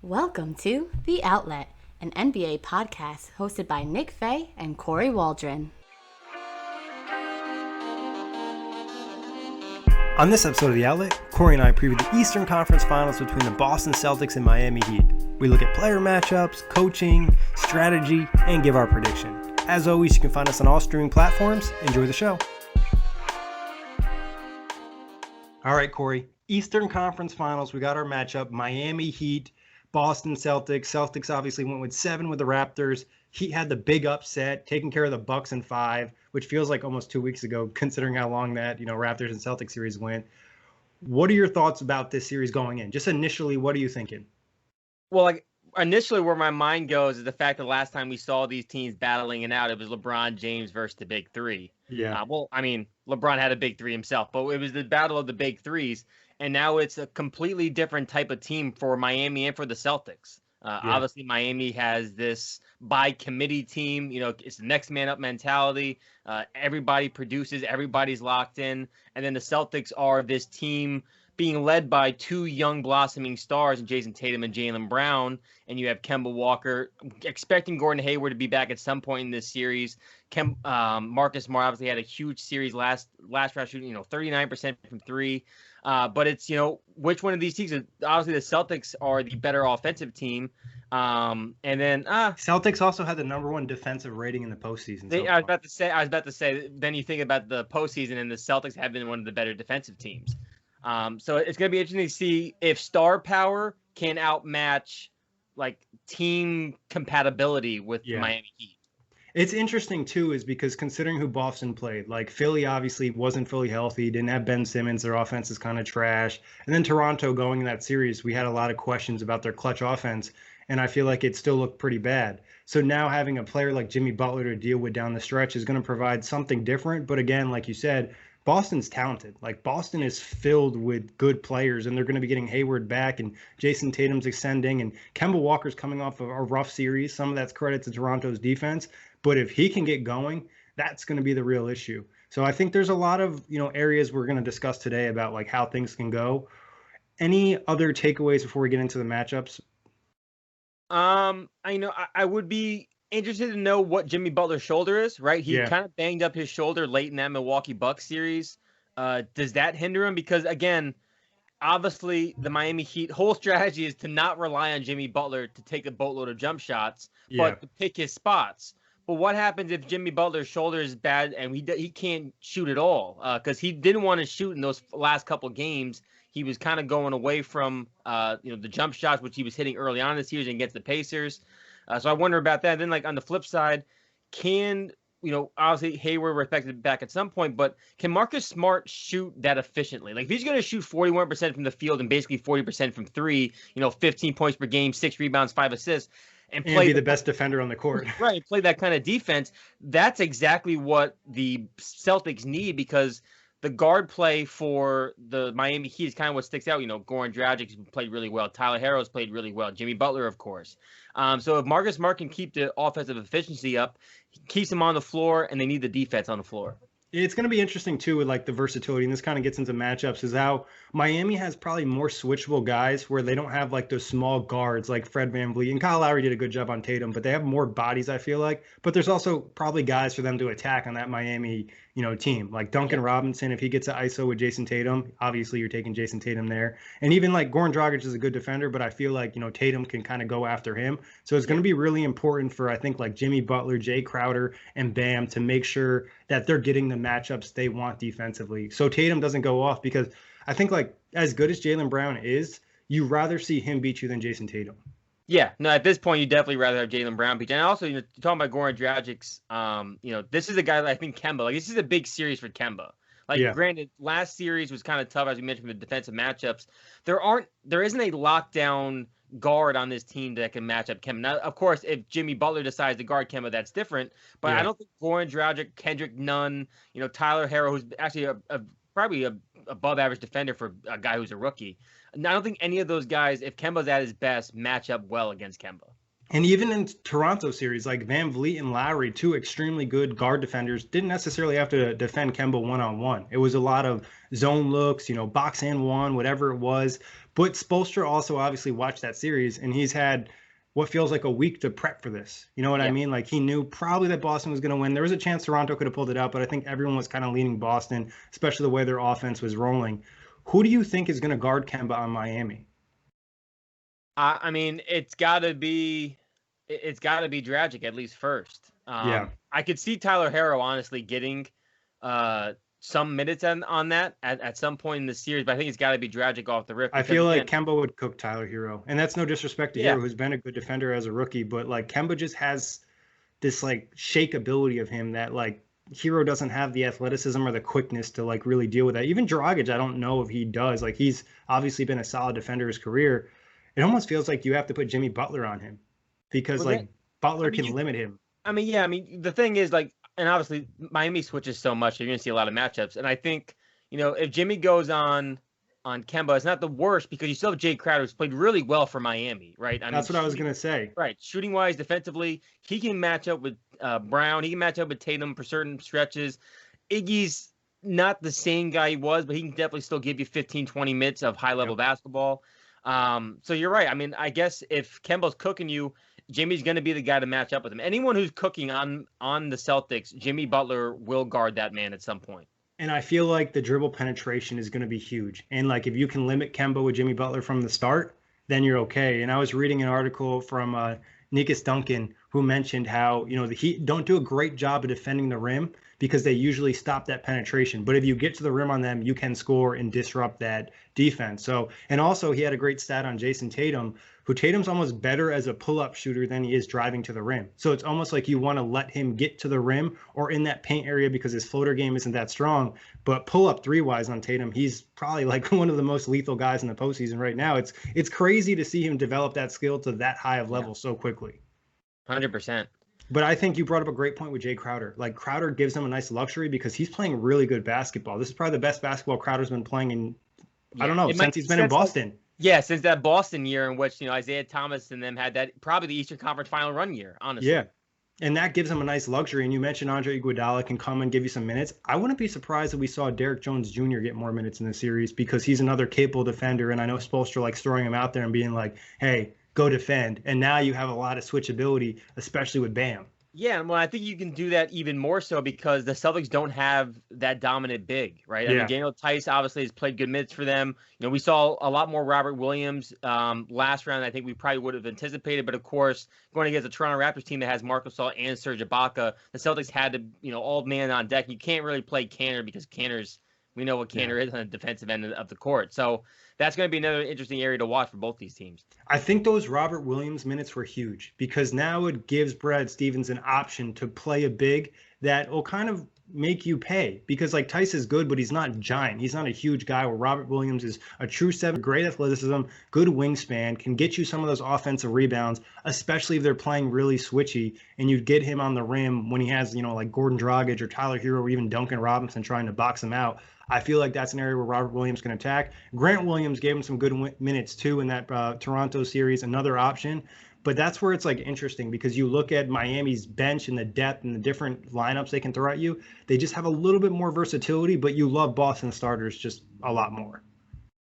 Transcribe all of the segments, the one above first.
Welcome to The Outlet, an NBA podcast hosted by Nick Fay and Kory Waldron. On this episode of The Outlet, Kory and I preview the Eastern Conference Finals between the Boston Celtics and Miami Heat. We look at player matchups, coaching, strategy, and give our prediction. As always, you can find us on all streaming platforms. Enjoy the show. All right, Kory. Eastern Conference Finals, we got our matchup, Miami Heat, Boston Celtics. Celtics obviously went with 7 with the Raptors. Heat had the big upset, taking care of the Bucks in 5, which feels like almost 2 weeks ago, considering how long that, Raptors and Celtics series went. What are your thoughts about this series going in? Just initially, what are you thinking? Well, initially where my mind goes is the fact that last time we saw these teams battling it out, it was LeBron James versus the big three. Yeah. LeBron had a big three himself, but it was the battle of the big threes. And now it's a completely different type of team for Miami and for the Celtics. Obviously, Miami has this by committee team. It's the next man up mentality. Everybody produces, everybody's locked in. And then the Celtics are this team being led by 2 young blossoming stars in Jason Tatum and Jaylen Brown. And you have Kemba Walker, expecting Gordon Hayward to be back at some point in this series. Marcus Smart obviously had a huge series last round shooting, 39% from 3. But it's, which one of these teams? Obviously, the Celtics are the better offensive team. And then Celtics also had the number 1 defensive rating in the postseason. I was about to say. Then you think about the postseason, and the Celtics have been one of the better defensive teams. So it's going to be interesting to see if star power can outmatch team compatibility with the Miami Heat. It's interesting, too, is because considering who Boston played, Philly obviously wasn't fully healthy, didn't have Ben Simmons, their offense is kind of trash. And then Toronto going in that series, we had a lot of questions about their clutch offense, and I feel like it still looked pretty bad. So now having a player like Jimmy Butler to deal with down the stretch is going to provide something different. But again, like you said, Boston's talented. Boston is filled with good players, and they're going to be getting Hayward back, and Jason Tatum's extending, and Kemba Walker's coming off of a rough series. Some of that's credit to Toronto's defense. But if he can get going, that's going to be the real issue. So I think there's a lot of, areas we're going to discuss today about how things can go. Any other takeaways before we get into the matchups? I would be interested to know what Jimmy Butler's shoulder is, right? He kind of banged up his shoulder late in that Milwaukee Bucks series. Does that hinder him? Because again, obviously the Miami Heat whole strategy is to not rely on Jimmy Butler to take a boatload of jump shots, but to pick his spots. But what happens if Jimmy Butler's shoulder is bad and he can't shoot at all? Because he didn't want to shoot in those last couple games. He was kind of going away from the jump shots, which he was hitting early on in the series against the Pacers. So I wonder about that. And then on the flip side, obviously Hayward we're expected back at some point, but can Marcus Smart shoot that efficiently? If he's going to shoot 41% from the field and basically 40% from 3, 15 points per game, 6 rebounds, 5 assists, and be the best defender on the court. Right, play that kind of defense. That's exactly what the Celtics need, because the guard play for the Miami Heat is kind of what sticks out. Goran Dragic's played really well. Tyler Herro's played really well. Jimmy Butler, of course. So if Marcus Smart can keep the offensive efficiency up, he keeps them on the floor, and they need the defense on the floor. It's going to be interesting, too, with the versatility, and this kind of gets into matchups, is how Miami has probably more switchable guys where they don't have those small guards like Fred VanVleet. And Kyle Lowry did a good job on Tatum, but they have more bodies, I feel like. But there's also probably guys for them to attack on that Miami team. Like Duncan Robinson, if he gets an ISO with Jason Tatum, obviously you're taking Jason Tatum there. And even Goran Dragic is a good defender, but I feel like, Tatum can kind of go after him. So it's going to be really important for, I think, Jimmy Butler, Jay Crowder, and Bam to make sure that they're getting the matchups they want defensively. So Tatum doesn't go off, because I think as good as Jaylen Brown is, you rather see him beat you than Jason Tatum. Yeah, no, at this point, you definitely rather have Jaylen Brown beat. And also, talking about Goran Dragic's, this is a guy that I think Kemba, this is a big series for Kemba. Granted, last series was kind of tough, as we mentioned, with the defensive matchups. There isn't a lockdown guard on this team that can match up Kemba. Now, of course, if Jimmy Butler decides to guard Kemba, that's different. But I don't think Goran Dragic, Kendrick Nunn, Tyler Herro, who's actually probably a above average defender for a guy who's a rookie. And I don't think any of those guys, if Kemba's at his best, match up well against Kemba. And even in Toronto series, like Van Vliet and Lowry, two extremely good guard defenders, didn't necessarily have to defend Kemba one-on-one. It was a lot of zone looks, box and one, whatever it was. But Spoelstra also obviously watched that series, and he's had what feels like a week to prep for this. You know what I Yeah. mean? Like he knew probably that Boston was going to win. There was a chance Toronto could have pulled it out, but I think everyone was kind of leaning Boston, especially the way their offense was rolling. Who do you think is going to guard Kemba on Miami? I mean, it's got to be Dragic at least first. Yeah. I could see Tyler Herro honestly getting some minutes on that at some point in the series, but I think it's got to be Dragic off the rip. I Because, feel like again, Kemba would cook Tyler Hero, and that's no disrespect to yeah, Hero, who's been a good defender as a rookie, but like Kemba just has this like shakeability of him that like Hero doesn't have the athleticism or the quickness to like really deal with that. Even Dragic, I don't know if he does. Like he's obviously been a solid defender his career. It almost feels like you have to put Jimmy Butler on him because well, like Butler I mean, can limit him. yeah, I mean, the thing is, like, and obviously Miami switches so much, so you're gonna see a lot of matchups. And I think, if Jimmy goes on Kemba, it's not the worst because you still have Jay Crowder, who's played really well for Miami, right? I mean, That's what I was gonna say. right, shooting wise, defensively, he can match up with Brown. He can match up with Tatum for certain stretches. Iggy's not the same guy he was, but he can definitely still give you 15, 20 minutes of high level basketball. So you're right. I mean, I guess if Kemba's cooking you, Jimmy's going to be the guy to match up with him. Anyone who's cooking on the Celtics, Jimmy Butler will guard that man at some point. And I feel like the dribble penetration is going to be huge. And like if you can limit Kemba with Jimmy Butler from the start, then you're okay. And I was reading an article from Nikas Duncan who mentioned how the Heat don't do a great job of defending the rim because they usually stop that penetration. But if you get to the rim on them, you can score and disrupt that defense. So, and also he had a great stat on Jason Tatum, who Tatum's almost better as a pull-up shooter than he is driving to the rim. So it's almost like you want to let him get to the rim or in that paint area because his floater game isn't that strong. But pull-up three-wise on Tatum, he's probably like one of the most lethal guys in the postseason right now. It's crazy to see him develop that skill to that high of level so quickly. 100%. But I think you brought up a great point with Jay Crowder. Like Crowder gives him a nice luxury because he's playing really good basketball. This is probably the best basketball Crowder's been playing in, I don't know, since he's been in Boston. Yeah, since that Boston year in which, Isaiah Thomas and them had that, probably the Eastern Conference Final run year, honestly. Yeah. And that gives him a nice luxury. And you mentioned Andre Iguodala can come and give you some minutes. I wouldn't be surprised if we saw Derrick Jones Jr. get more minutes in the series because he's another capable defender. And I know Spoelstra likes throwing him out there and being like, hey, go defend. And now you have a lot of switchability, especially with Bam. Yeah, well, I think you can do that even more so because the Celtics don't have that dominant big, right? I mean, Daniel Tice obviously has played good minutes for them. We saw a lot more Robert Williams last round. I think we probably would have anticipated, but of course, going against the Toronto Raptors team that has Marc Gasol and Serge Ibaka, the Celtics had to, all man on deck. You can't really play Kanter because we know what Kanter is on the defensive end of the court. So that's going to be another interesting area to watch for both these teams. I think those Robert Williams minutes were huge because now it gives Brad Stevens an option to play a big that will kind of make you pay because like Tice is good, but he's not giant. He's not a huge guy where Robert Williams is a true seven, great athleticism, good wingspan, can get you some of those offensive rebounds, especially if they're playing really switchy and you get him on the rim when he has, like Gordon Dragic or Tyler Hero or even Duncan Robinson trying to box him out. I feel like that's an area where Robert Williams can attack. Grant Williams gave him some good minutes too in that Toronto series, another option. But that's where it's like interesting because you look at Miami's bench and the depth and the different lineups they can throw at you. They just have a little bit more versatility, but you love Boston starters just a lot more.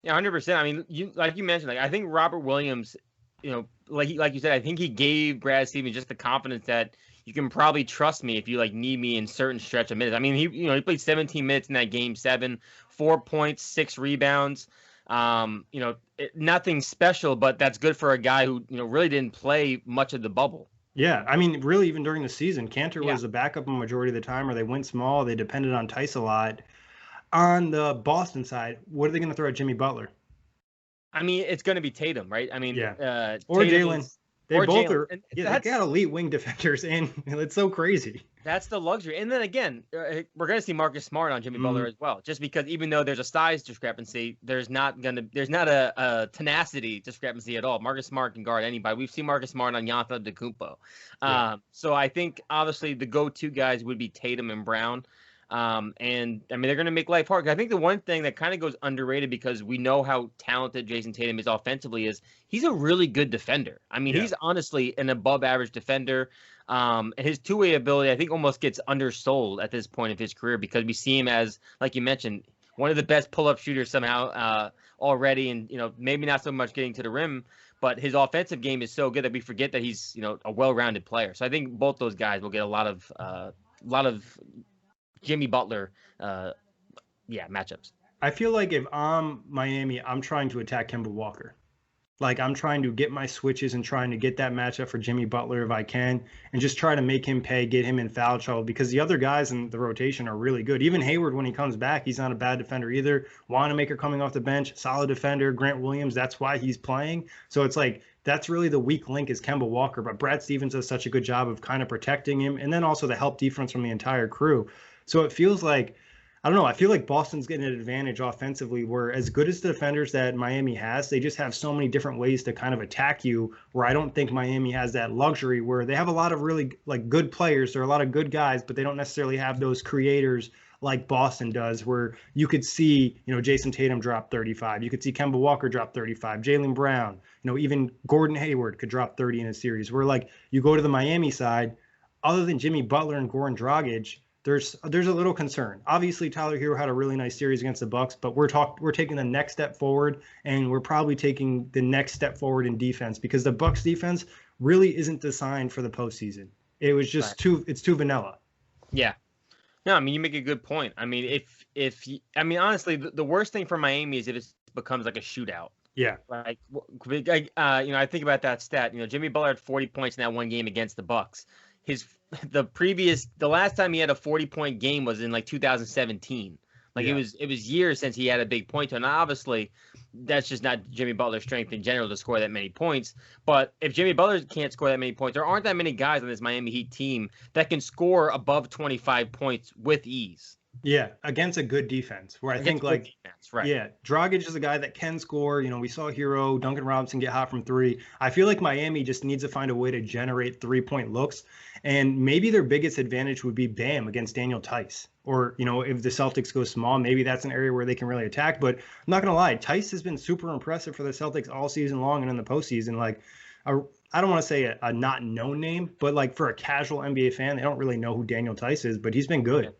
Yeah, 100%. I mean, like you mentioned, I think Robert Williams, like you said, I think he gave Brad Stevens just the confidence that you can probably trust me if you need me in certain stretch of minutes. I mean, he played 17 minutes in that game 7, 4 points, 6 rebounds. Nothing special, but that's good for a guy who, really didn't play much of the bubble. Yeah, I mean, really, even during the season, Kanter was a backup a majority of the time, or they went small. They depended on Tice a lot. On the Boston side, what are they going to throw at Jimmy Butler? I mean, it's going to be Tatum, right? I mean, or Jalen. They both are. Yeah, they got elite wing defenders, and it's so crazy. That's the luxury. And then again, we're going to see Marcus Smart on Jimmy Butler as well, just because even though there's a size discrepancy, there's not a tenacity discrepancy at all. Marcus Smart can guard anybody. We've seen Marcus Smart on Giannis Antetokounmpo. So I think obviously the go-to guys would be Tatum and Brown. And I mean, they're going to make life hard. I think the one thing that kind of goes underrated, because we know how talented Jason Tatum is offensively, is he's a really good defender. I mean, he's honestly an above average defender. And his two-way ability, I think, almost gets undersold at this point of his career, because we see him as, like you mentioned, one of the best pull-up shooters somehow already. And, maybe not so much getting to the rim, but his offensive game is so good that we forget that he's, a well-rounded player. So I think both those guys will get a lot of Jimmy Butler, matchups. I feel like if I'm Miami, I'm trying to attack Kemba Walker. Like, I'm trying to get my switches and trying to get that matchup for Jimmy Butler if I can, and just try to make him pay, get him in foul trouble, because the other guys in the rotation are really good. Even Hayward, when he comes back, he's not a bad defender either. Wanamaker coming off the bench, solid defender. Grant Williams, that's why he's playing. So it's like, that's really the weak link is Kemba Walker, but Brad Stevens does such a good job of kind of protecting him, and then also the help defense from the entire crew. So it feels like, I don't know, I feel like Boston's getting an advantage offensively, where as good as the defenders that Miami has, they just have so many different ways to kind of attack you, where I don't think Miami has that luxury, where they have a lot of really like good players. There are a lot of good guys, but they don't necessarily have those creators like Boston does, where you could see, Jason Tatum drop 35. You could see Kemba Walker drop 35, Jaylen Brown, even Gordon Hayward could drop 30 in a series, where like you go to the Miami side, other than Jimmy Butler and Goran Dragic, there's a little concern. Obviously, Tyler Hero had a really nice series against the Bucks, but we're taking the next step forward, and we're probably taking the next step forward in defense, because the Bucks defense really isn't designed for the postseason. It was just too vanilla. Yeah. No, I mean, you make a good point. I mean, honestly, the worst thing for Miami is if it becomes like a shootout. Yeah. Like, I think about that stat. Jimmy Butler had 40 points in that one game against the Bucks. The last time he had a 40-point game was in like 2017. Like it was years since he had a big point. And obviously, that's just not Jimmy Butler's strength in general to score that many points. But if Jimmy Butler can't score that many points, there aren't that many guys on this Miami Heat team that can score above 25 points with ease. Yeah, against a good defense, where I think like, defense, right. Yeah, Dragic is a guy that can score. We saw Hero, Duncan Robinson get hot from three. I feel like Miami just needs to find a way to generate 3-point looks. And maybe their biggest advantage would be Bam against Daniel Tice. Or, if the Celtics go small, maybe that's an area where they can really attack. But I'm not going to lie, Tice has been super impressive for the Celtics all season long and in the postseason. Like, I don't want to say a not known name, but like for a casual NBA fan, they don't really know who Daniel Tice is, but he's been good. Yeah.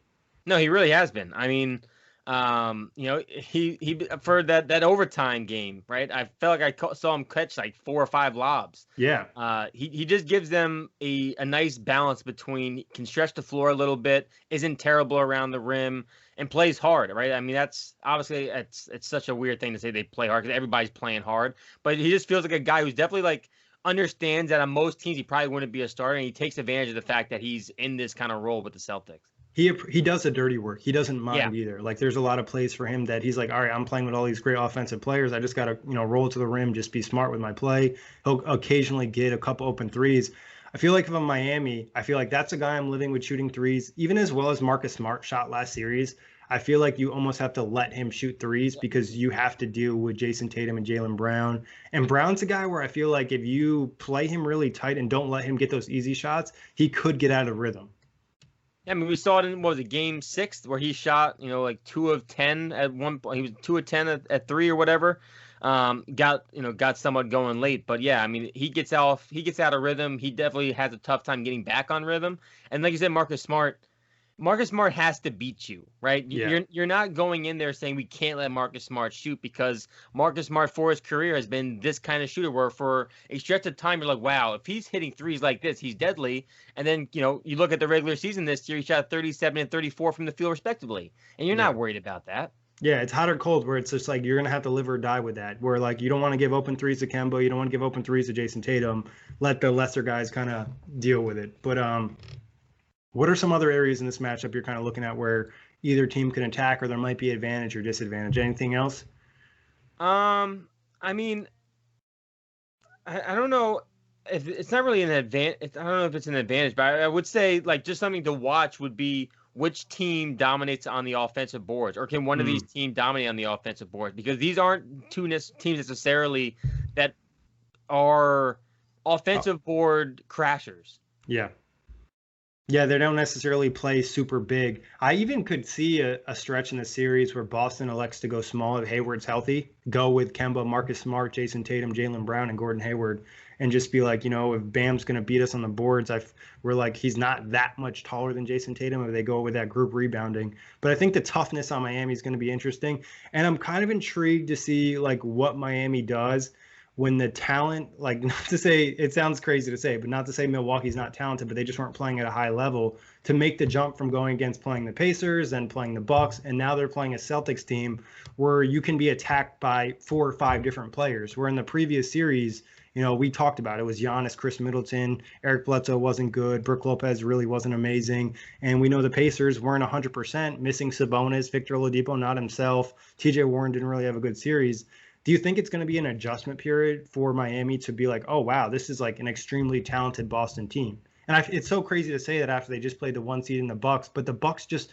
No, he really has been. I mean, he for that overtime game, right? I felt like I saw him catch like 4 or 5 lobs. Yeah. He just gives them a nice balance between can stretch the floor a little bit, isn't terrible around the rim, and plays hard, right? I mean, that's obviously it's such a weird thing to say they play hard, because everybody's playing hard, but he just feels like a guy who's definitely like understands that on most teams he probably wouldn't be a starter, and he takes advantage of the fact that he's in this kind of role with the Celtics. He does the dirty work. He doesn't mind either. Like, there's a lot of plays for him that he's like, all right, I'm playing with all these great offensive players. I just got to, roll to the rim, just be smart with my play. He'll occasionally get a couple open threes. I feel like if I'm Miami, I feel like that's a guy I'm living with shooting threes, even as well as Marcus Smart shot last series. I feel like you almost have to let him shoot threes, because you have to deal with Jason Tatum and Jaylen Brown. And Brown's a guy where I feel like if you play him really tight and don't let him get those easy shots, he could get out of rhythm. I mean, we saw it in, game 6, where he shot, like 2 of 10 at one point. He was 2 of 10 at 3 or whatever. Got somewhat going late. But yeah, I mean, he gets out of rhythm. He definitely has a tough time getting back on rhythm. And like you said, Marcus Smart has to beat you, right? Yeah. You're not going in there saying we can't let Marcus Smart shoot, because Marcus Smart for his career has been this kind of shooter where for a stretch of time you're like, wow, if he's hitting threes like this, he's deadly. And then, you look at the regular season this year, he shot 37 and 34 from the field respectively. And you're not worried about that. Yeah, it's hot or cold, where it's just like you're going to have to live or die with that, where like you don't want to give open threes to Kemba, you don't want to give open threes to Jason Tatum, let the lesser guys kind of deal with it. But what are some other areas in this matchup you're kind of looking at where either team can attack, or there might be advantage or disadvantage? Anything else? I mean, I don't know if it's not really an advantage. I don't know if it's an advantage, but I would say like just something to watch would be which team dominates on the offensive boards, or can one of these teams dominate on the offensive boards? Because these aren't two teams necessarily that are offensive board crashers. Yeah. Yeah, they don't necessarily play super big. I even could see a stretch in the series where Boston elects to go small if Hayward's healthy, go with Kemba, Marcus Smart, Jason Tatum, Jaylen Brown, and Gordon Hayward, and just be like, if Bam's going to beat us on the boards, we're like, he's not that much taller than Jason Tatum if they go with that group rebounding. But I think the toughness on Miami is going to be interesting. And I'm kind of intrigued to see like what Miami does when the talent, like not to say, it sounds crazy to say, but not to say Milwaukee's not talented, but they just weren't playing at a high level to make the jump from going against playing the Pacers and playing the Bucks, and now they're playing a Celtics team where you can be attacked by 4 or 5 different players. Where in the previous series, we talked about it was Giannis, Chris Middleton, Eric Bledsoe wasn't good, Brook Lopez really wasn't amazing, and we know the Pacers weren't 100%, missing Sabonis, Victor Oladipo not himself, T.J. Warren didn't really have a good series. Do you think it's going to be an adjustment period for Miami to be like, oh, wow, this is like an extremely talented Boston team? And it's so crazy to say that after they just played the 1 seed in the Bucks, but the Bucks just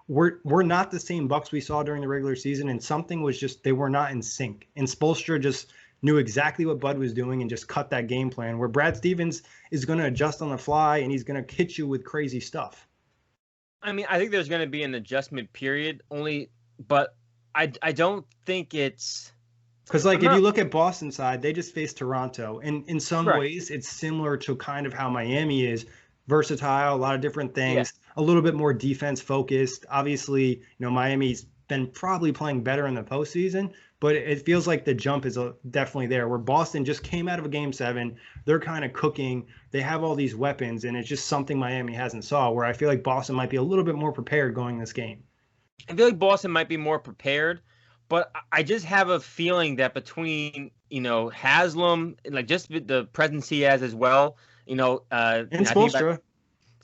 were not the same Bucks we saw during the regular season, and something was just they were not in sync. And Spoelstra just knew exactly what Bud was doing and just cut that game plan, where Brad Stevens is going to adjust on the fly and he's going to hit you with crazy stuff. I mean, I think there's going to be an adjustment period but I don't think it's. Because, if you look at Boston side, they just faced Toronto. And in some ways, it's similar to kind of how Miami is. Versatile, a lot of different things, a little bit more defense focused. Obviously, Miami's been probably playing better in the postseason, but it feels like the jump is definitely there, where Boston just came out of a Game 7. They're kind of cooking. They have all these weapons, and it's just something Miami hasn't saw, where I feel like Boston might be a little bit more prepared going this game. I feel like Boston might be more prepared. But I just have a feeling that between, Haslam, like just the presence he has as well, and Spoelstra.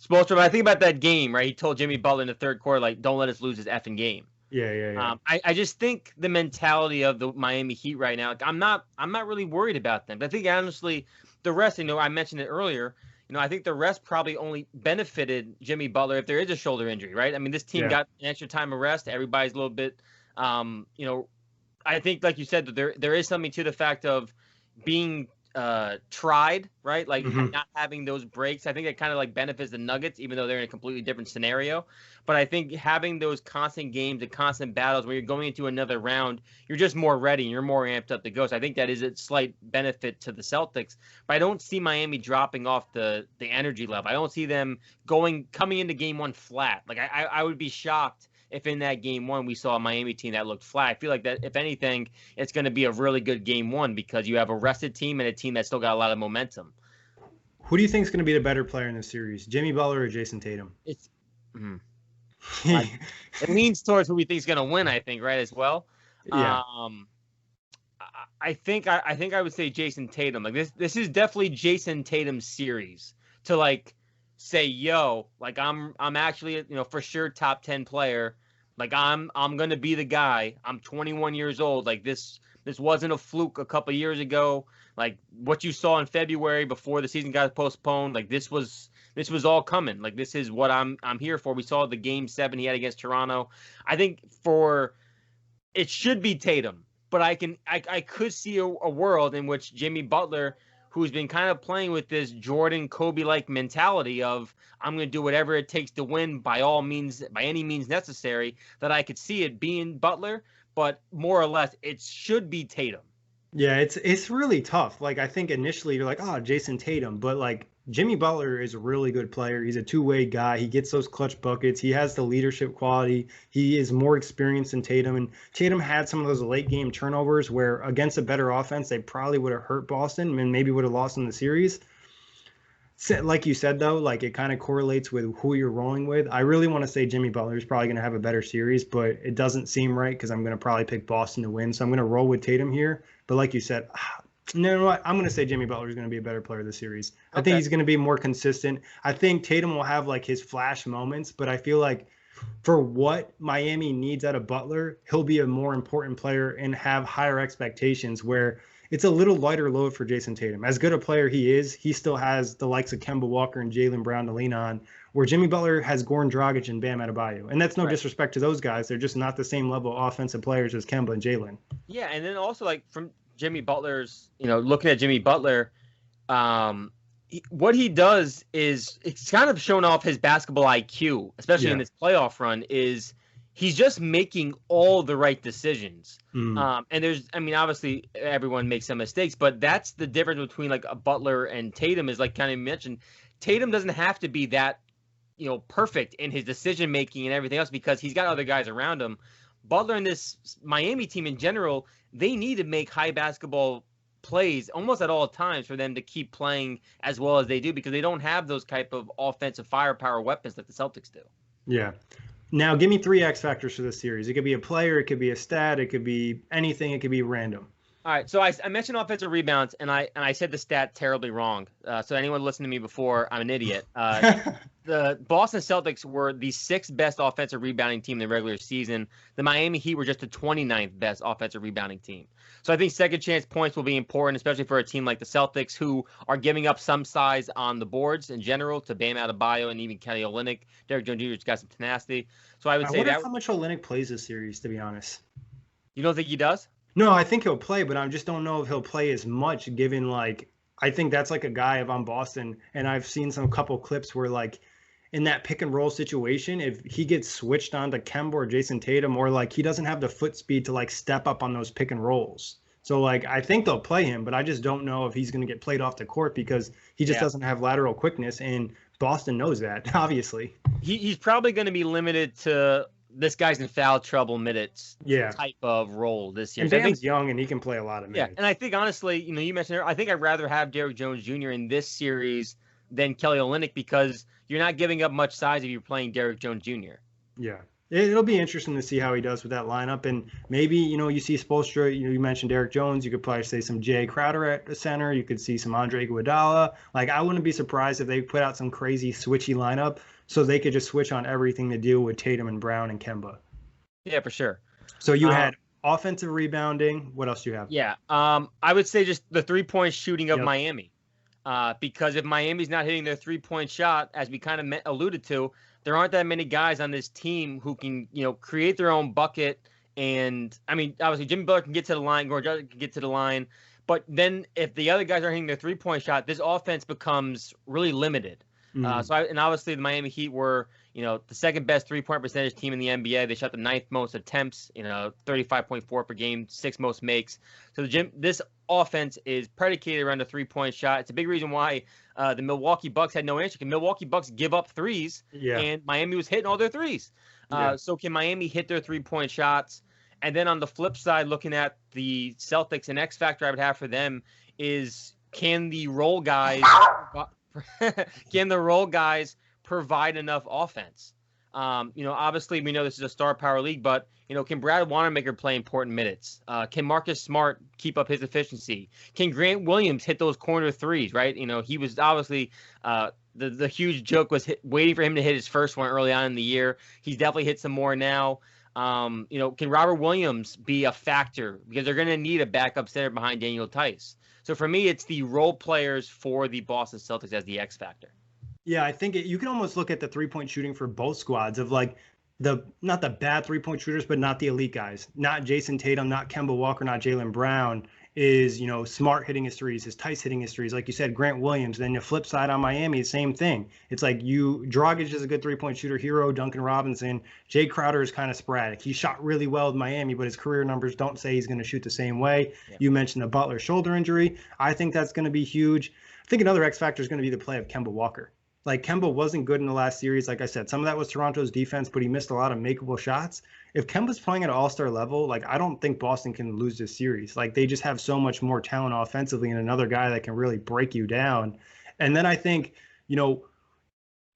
But I think about that game, right? He told Jimmy Butler in the third quarter, like, don't let us lose this effing game. Yeah. I just think the mentality of the Miami Heat right now, like, I'm not really worried about them. But I think, honestly, the rest, I mentioned it earlier, I think the rest probably only benefited Jimmy Butler if there is a shoulder injury, right? I mean, this team got an extra time of rest. Everybody's a little bit I think, like you said, that there is something to the fact of being tried, right? Like not having those breaks. I think that kind of like benefits the Nuggets, even though they're in a completely different scenario. But I think having those constant games and constant battles when you're going into another round, you're just more ready and you're more amped up to go. So I think that is a slight benefit to the Celtics. But I don't see Miami dropping off the energy level. I don't see them coming into game 1 flat. Like I would be shocked if in that game 1 we saw a Miami team that looked flat. I feel like that, if anything, it's going to be a really good game 1 because you have a rested team and a team that's still got a lot of momentum. Who do you think is going to be the better player in this series, Jimmy Butler or Jason Tatum? It leans towards who we think is going to win, I think, right, as well. Yeah. I think I would say Jason Tatum. Like this is definitely Jason Tatum's series to like say, yo, like I'm actually, for sure top 10 player. Like I'm going to be the guy. I'm 21 years old. Like this wasn't a fluke a couple years ago. Like what you saw in February before the season got postponed, like this was all coming. Like this is what I'm here for. We saw the Game 7 he had against Toronto. I think it should be Tatum, but I could see a world in which Jimmy Butler, who's been kind of playing with this Jordan Kobe-like mentality of I'm going to do whatever it takes to win by all means, by any means necessary, that I could see it being Butler, but more or less it should be Tatum. Yeah, it's really tough. Like I think initially you're like, oh, Jason Tatum, but like Jimmy Butler is a really good player. He's a two-way guy. He gets those clutch buckets. He has the leadership quality. He is more experienced than Tatum. And Tatum had some of those late-game turnovers where against a better offense, they probably would have hurt Boston and maybe would have lost in the series. Like you said, though, like it kind of correlates with who you're rolling with. I really want to say Jimmy Butler is probably going to have a better series, but it doesn't seem right because I'm going to probably pick Boston to win. So I'm going to roll with Tatum here. But like you said, no, I'm going to say Jimmy Butler is going to be a better player this series. Okay. I think he's going to be more consistent. I think Tatum will have like his flash moments, but I feel like for what Miami needs out of Butler, he'll be a more important player and have higher expectations where it's a little lighter load for Jason Tatum. As good a player he is, he still has the likes of Kemba Walker and Jaylen Brown to lean on, where Jimmy Butler has Goran Dragic and Bam Adebayo. And that's no disrespect to those guys. They're just not the same level of offensive players as Kemba and Jaylen. Yeah, and then also like from Jimmy Butler's, looking at Jimmy Butler, what he does is it's kind of shown off his basketball IQ, especially in this playoff run, is he's just making all the right decisions. And obviously everyone makes some mistakes, but that's the difference between like a Butler and Tatum is like kind of mentioned. Tatum doesn't have to be that, perfect in his decision making and everything else because he's got other guys around him. Butler and this Miami team in general, they need to make high basketball plays almost at all times for them to keep playing as well as they do because they don't have those type of offensive firepower weapons that the Celtics do. Yeah. Now, give me 3 X factors for this series. It could be a player, it could be a stat, it could be anything, it could be random. All right, so I mentioned offensive rebounds, and I said the stat terribly wrong. So anyone listening to me before, I'm an idiot. The Boston Celtics were the 6th best offensive rebounding team in the regular season. The Miami Heat were just the 29th best offensive rebounding team. So I think second chance points will be important, especially for a team like the Celtics, who are giving up some size on the boards in general to Bam Adebayo and even Kelly Olynyk. Derek Jones Jr.'s got some tenacity. So I would say that. How much Olynyk plays this series, to be honest? You don't think he does? No, I think he'll play, but I just don't know if he'll play as much given, I think that's like a guy if I'm Boston, and I've seen some couple clips where, in that pick and roll situation, if he gets switched on to Kemba or Jason Tatum, or, he doesn't have the foot speed to, step up on those pick and rolls. So, I think they'll play him, but I just don't know if he's going to get played off the court because he just doesn't have lateral quickness, and Boston knows that, obviously. He's probably going to be limited to this guy's in foul trouble minutes type of role this year. And Bam's young and he can play a lot of minutes. Yeah, and I think honestly, you mentioned I think I'd rather have Derek Jones Jr. in this series than Kelly Olynyk because you're not giving up much size if you're playing Derek Jones Jr. Yeah. It'll be interesting to see how he does with that lineup. And maybe, you see Spoelstra, you mentioned Derek Jones. You could probably say some Jay Crowder at the center. You could see some Andre Iguodala. I wouldn't be surprised if they put out some crazy switchy lineup so they could just switch on everything to deal with Tatum and Brown and Kemba. Yeah, for sure. So you had offensive rebounding. What else do you have? Yeah. I would say just the 3-point shooting of Miami. Because if Miami's not hitting their 3-point shot, as we kind of alluded to, there aren't that many guys on this team who can, create their own bucket. And obviously Jimmy Butler can get to the line, Gordon Johnson can get to the line. But then if the other guys are hitting their 3-point shot, this offense becomes really limited. And obviously the Miami Heat were, the second best 3-point percentage team in the NBA. They shot the 9th most attempts, 35.4 per game, 6th most makes. So this offense is predicated around a 3-point shot. It's a big reason why the Milwaukee Bucks had no answer. Can Milwaukee Bucks give up threes? And Miami was hitting all their threes. So can Miami hit their 3-point shots? And then on the flip side, looking at the Celtics, an X factor I would have for them is can the role guys provide enough offense? Obviously we know this is a star power league, but can Brad Wanamaker play important minutes? Can Marcus Smart keep up his efficiency? Can Grant Williams hit those corner threes? Right? He was obviously the huge joke was waiting for him to hit his first one early on in the year. He's definitely hit some more now. Can Robert Williams be a factor because they're going to need a backup center behind Daniel Tice? So for me, it's the role players for the Boston Celtics as the X factor. Yeah, I think you can almost look at the 3-point shooting for both squads of not the bad 3-point shooters, but not the elite guys. Not Jason Tatum, not Kemba Walker, not Jaylen Brown. Is Smart hitting his threes, is Tice hitting his threes, like you said, Grant Williams. Then the flip side on Miami, same thing. It's Dragic is a good 3-point shooter, Hero, Duncan Robinson. Jay Crowder is kind of sporadic. He shot really well with Miami, but his career numbers don't say he's going to shoot the same way. Yeah. You mentioned the Butler shoulder injury. I think that's going to be huge. I think another X factor is going to be the play of Kemba Walker. Kemba wasn't good in the last series. Like I said, some of that was Toronto's defense, but he missed a lot of makeable shots. If Kemba's playing at an all-star level, I don't think Boston can lose this series. They just have so much more talent offensively and another guy that can really break you down. And then I think,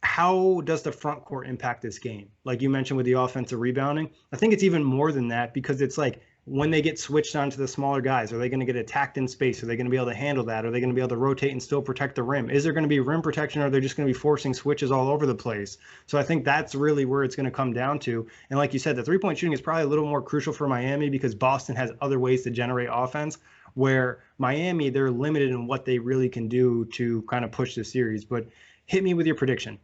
how does the front court impact this game? Like you mentioned with the offensive rebounding, I think it's even more than that because it's when they get switched onto the smaller guys, are they going to get attacked in space? Are they going to be able to handle that? Are they going to be able to rotate and still protect the rim? Is there going to be rim protection, or are they just going to be forcing switches all over the place? So I think that's really where it's going to come down to. And like you said, the 3-point shooting is probably a little more crucial for Miami because Boston has other ways to generate offense, where Miami, they're limited in what they really can do to kind of push the series. But hit me with your prediction.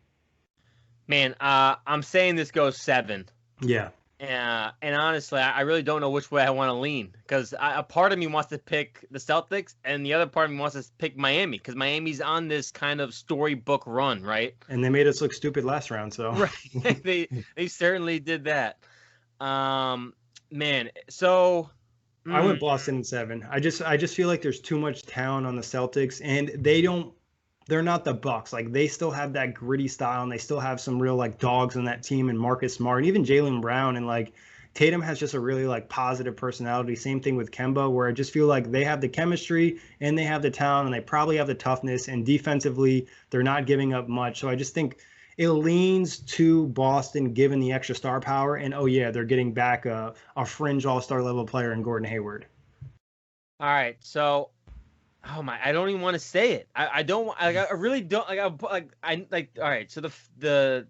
Man, I'm saying this goes 7. Yeah. And honestly, I really don't know which way I want to lean because a part of me wants to pick the Celtics and the other part of me wants to pick Miami because Miami's on this kind of storybook run, right? And they made us look stupid last round, so. Right. They certainly did that. Man, so I went Boston in 7. I just feel like there's too much talent on the Celtics, and they're not the Bucks. Like, they still have that gritty style, and they still have some real like dogs on that team, and Marcus Smart, and even Jaylen Brown, and like Tatum has just a really like positive personality. Same thing with Kemba, where I just feel like they have the chemistry and they have the talent, and they probably have the toughness, and defensively they're not giving up much. So I just think it leans to Boston given the extra star power, and oh yeah, they're getting back a fringe all-star level player in Gordon Hayward. All right, so oh my, I don't even want to say it. I don't. I really don't. All right, so the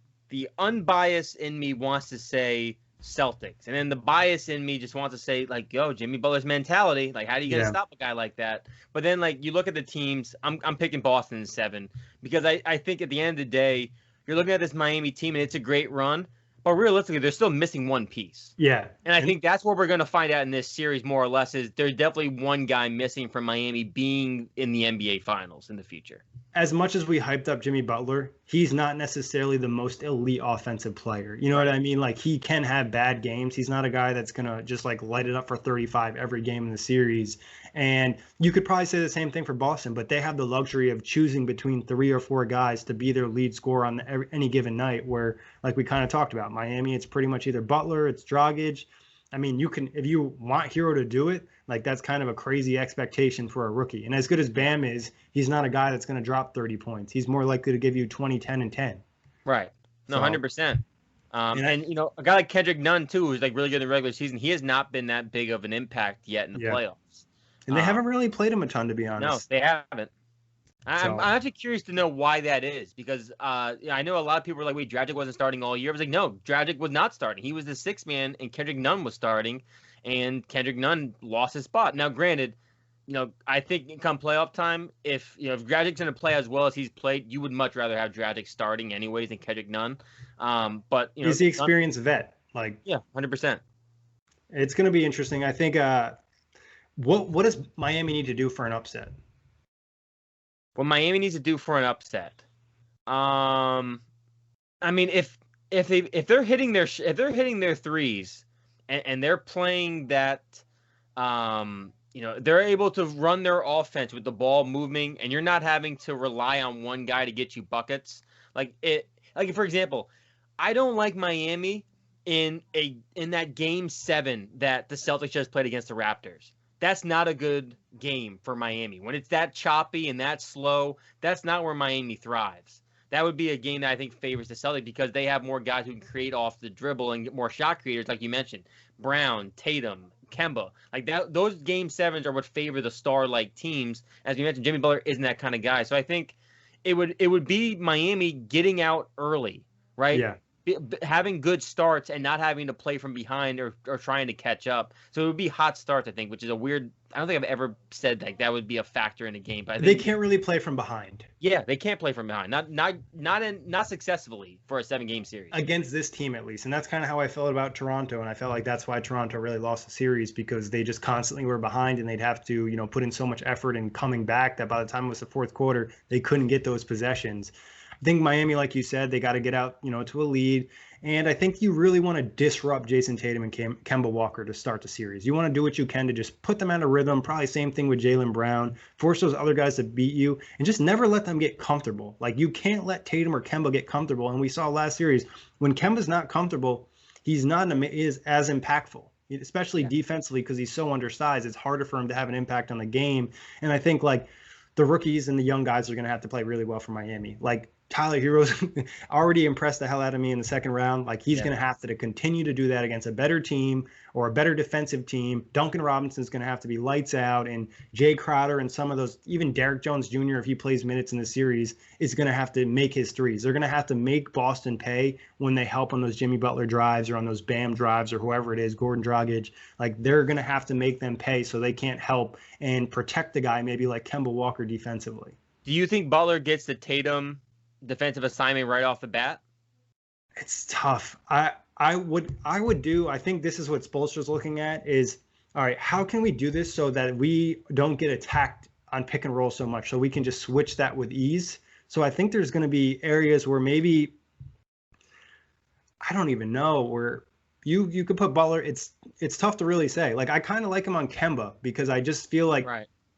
unbiased in me wants to say Celtics, and then the bias in me just wants to say like, yo, Jimmy Butler's mentality. Like, how do you gonna stop a guy like that? But then like you look at the teams, I'm picking Boston in 7 because I think at the end of the day, you're looking at this Miami team and it's a great run, but realistically, they're still missing one piece. Yeah. And I think that's what we're going to find out in this series more or less is there's definitely one guy missing from Miami being in the NBA Finals in the future. As much as we hyped up Jimmy Butler, he's not necessarily the most elite offensive player. You know what I mean? Like, he can have bad games. He's not a guy that's going to just like light it up for 35 every game in the series. And you could probably say the same thing for Boston, but they have the luxury of choosing between 3 or 4 guys to be their lead scorer on any given night, where, like we kind of talked about, Miami, it's pretty much either Butler, it's Dragic. I mean, you can, if you want Hero to do it, like that's kind of a crazy expectation for a rookie. And as good as Bam is, he's not a guy that's going to drop 30 points. He's more likely to give you 20, 10, and 10. Right. No, 100%. And you know, a guy like Kendrick Nunn too, who's like really good in the regular season, he has not been that big of an impact yet in the playoffs. And they haven't really played him a ton, to be honest. No, they haven't. I'm actually curious to know why that is because I know a lot of people were like, wait, Dragic wasn't starting all year. I was like, no, Dragic was not starting. He was the 6th man, and Kendrick Nunn was starting, and Kendrick Nunn lost his spot. Now, granted, you know, I think come playoff time, if Dragic's going to play as well as he's played, you would much rather have Dragic starting anyways than Kendrick Nunn. But he's the experienced vet. Like, yeah, 100%. It's going to be interesting. I think. What does Miami need to do for an upset? What Miami needs to do for an upset, I mean, if they're hitting their threes and they're playing that, they're able to run their offense with the ball moving, and you're not having to rely on one guy to get you buckets. Like for example, I don't like Miami in that game 7 that the Celtics just played against the Raptors. That's not a good game for Miami. When it's that choppy and that slow, that's not where Miami thrives. That would be a game that I think favors the Celtics because they have more guys who can create off the dribble and get more shot creators, like you mentioned. Brown, Tatum, Kemba. Like that, those game 7s are what favor the star-like teams. As you mentioned, Jimmy Butler isn't that kind of guy. So I think it would be Miami getting out early, right? Yeah. Having good starts and not having to play from behind or trying to catch up. So it would be hot starts, I think, which is a weird. I don't think I've ever said that would be a factor in a game. But I think, they can't really play from behind. Yeah, they can't play from behind. Not successfully for a 7-game series against this team at least. And that's kind of how I felt about Toronto. And I felt like that's why Toronto really lost the series because they just constantly were behind and they'd have to put in so much effort in coming back that by the time it was the 4th quarter, they couldn't get those possessions. I think Miami, like you said, they got to get out, to a lead. And I think you really want to disrupt Jason Tatum and Kemba Walker to start the series. You want to do what you can to just put them out of rhythm. Probably same thing with Jaylen Brown. Force those other guys to beat you and just never let them get comfortable. Like, you can't let Tatum or Kemba get comfortable. And we saw last series when Kemba's not comfortable, he's not is as impactful, especially defensively because he's so undersized. It's harder for him to have an impact on the game. And I think like the rookies and the young guys are going to have to play really well for Miami. Like, Tyler Hero's already impressed the hell out of me in the 2nd round. Like, he's going to have to continue to do that against a better team or a better defensive team. Duncan Robinson's going to have to be lights out, and Jay Crowder and some of those, even Derek Jones Jr., if he plays minutes in the series, is going to have to make his threes. They're going to have to make Boston pay when they help on those Jimmy Butler drives or on those Bam drives or whoever it is, Gordon Dragic. Like, they're going to have to make them pay so they can't help and protect the guy maybe like Kemba Walker defensively. Do you think Butler gets the Tatum defensive assignment right off the bat? It's tough. I I think this is what Spoelstra's looking at is, all right, how can we do this so that we don't get attacked on pick and roll so much, so we can just switch that with ease? So I think there's going to be areas where maybe, I don't even know, where you could put Butler. It's tough to really say. Like, I kind of like him on Kemba because I just feel like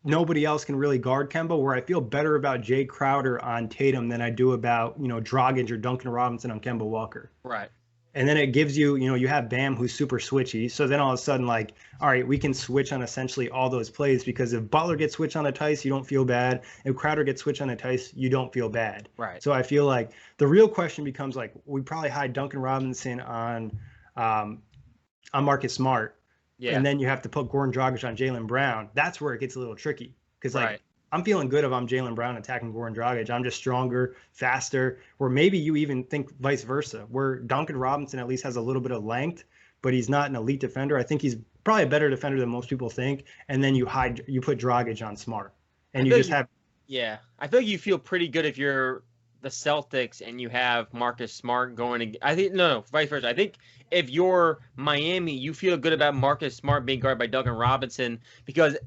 nobody else can really guard Kemba, where I feel better about Jay Crowder on Tatum than I do about, Dragic or Duncan Robinson on Kemba Walker. Right. And then it gives you, you have Bam, who's super switchy. So then all of a sudden, like, all right, we can switch on essentially all those plays, because if Butler gets switched on a Tice, you don't feel bad. If Crowder gets switched on a Tice, you don't feel bad. Right. So I feel like the real question becomes, like, we probably hide Duncan Robinson on Marcus Smart. Yeah. And then you have to put Goran Dragic on Jaylen Brown. That's where it gets a little tricky. Because, I'm feeling good if I'm Jaylen Brown attacking Goran Dragic. I'm just stronger, faster, or maybe you even think vice versa, where Duncan Robinson at least has a little bit of length, but he's not an elite defender. I think he's probably a better defender than most people think. And then you put Dragic on Smart. And you just have... Yeah. I feel like you feel pretty good if you're the Celtics and you have Marcus Smart going to... No, vice versa. I think if you're Miami, you feel good about Marcus Smart being guarded by Duncan Robinson because,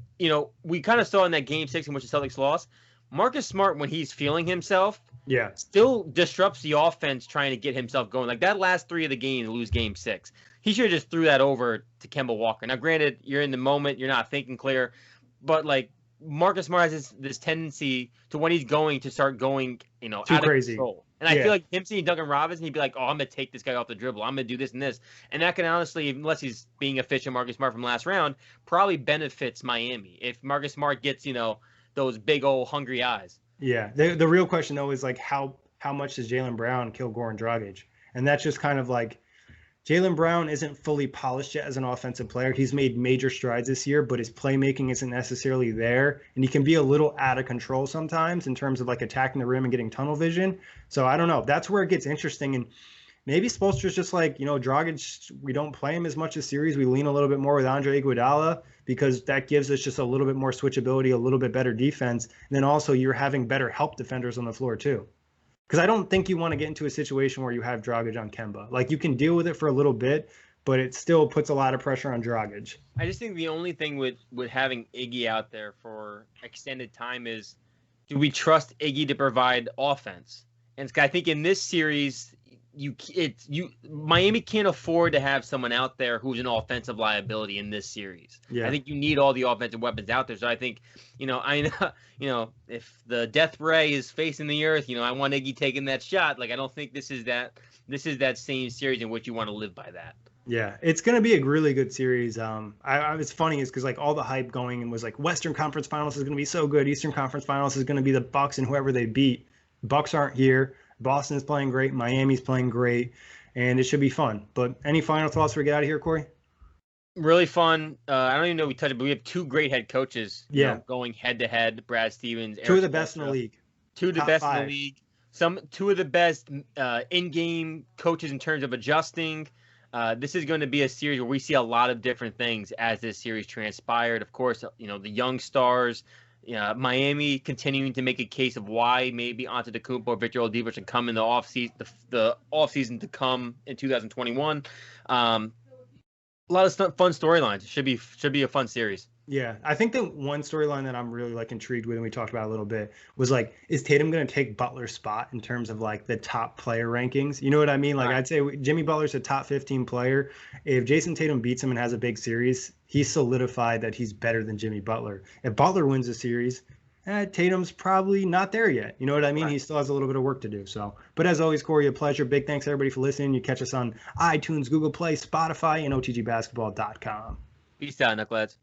we kind of saw in that Game 6 in which the Celtics lost, Marcus Smart, when he's feeling himself, still disrupts the offense trying to get himself going. Like that last 3 of the game to lose Game 6. He should have just threw that over to Kemba Walker. Now, granted, you're in the moment, you're not thinking clear, but like Marcus Smart has this tendency to when he's going to start going, too out crazy. Of control. And I feel like him seeing Duncan Robinson, he'd be like, oh, I'm going to take this guy off the dribble. I'm going to do this and this. And that can honestly, unless he's being efficient, Marcus Smart from last round, probably benefits Miami. If Marcus Smart gets, those big old hungry eyes. Yeah. The real question, though, is like how much does Jaylen Brown kill Goran Dragic? And that's just kind of like, Jaylen Brown isn't fully polished yet as an offensive player. He's made major strides this year, but his playmaking isn't necessarily there. And he can be a little out of control sometimes in terms of like attacking the rim and getting tunnel vision. So I don't know. That's where it gets interesting. And maybe Spoelstra's just like, Dragic, we don't play him as much this series. We lean a little bit more with Andre Iguodala because that gives us just a little bit more switchability, a little bit better defense. And then also you're having better help defenders on the floor too. Because I don't think you want to get into a situation where you have Dragic on Kemba. Like, you can deal with it for a little bit, but it still puts a lot of pressure on Dragic. I just think the only thing with having Iggy out there for extended time is, do we trust Iggy to provide offense? And I think in this series, Miami can't afford to have someone out there who's an offensive liability in this series. Yeah. I think you need all the offensive weapons out there. So I think, if the death ray is facing the earth, I want Iggy taking that shot. Like, I don't think this is that same series in which you want to live by that. Yeah, it's going to be a really good series. It's funny is because like all the hype going and was like Western Conference Finals is going to be so good. Eastern Conference Finals is going to be the Bucks and whoever they beat. Bucks aren't here. Boston's playing great. Miami's playing great. And it should be fun. But any final thoughts before we get out of here, Kory? Really fun. I don't even know if we touched it, but we have 2 great head coaches going head-to-head. Brad Stevens. 2 of the best in the league. 2 of the best in the league. 2 of the best in-game coaches in terms of adjusting. This is going to be a series where we see a lot of different things as this series transpired. Of course, the young stars. Miami continuing to make a case of why maybe Antetokounmpo or Victor Oladipo should come in the offseason to come in 2021. A lot of fun storylines. It should be a fun series. Yeah, I think the one storyline that I'm really like intrigued with, and we talked about a little bit, was like, is Tatum going to take Butler's spot in terms of like the top player rankings? You know what I mean? Like, I'd say Jimmy Butler's a top 15 player. If Jason Tatum beats him and has a big series, he's solidified that he's better than Jimmy Butler. If Butler wins the series, Tatum's probably not there yet. You know what I mean? Right. He still has a little bit of work to do. So, but as always, Kory, a pleasure. Big thanks everybody for listening. You catch us on iTunes, Google Play, Spotify, and OTGBasketball.com. Peace out, knuckleheads.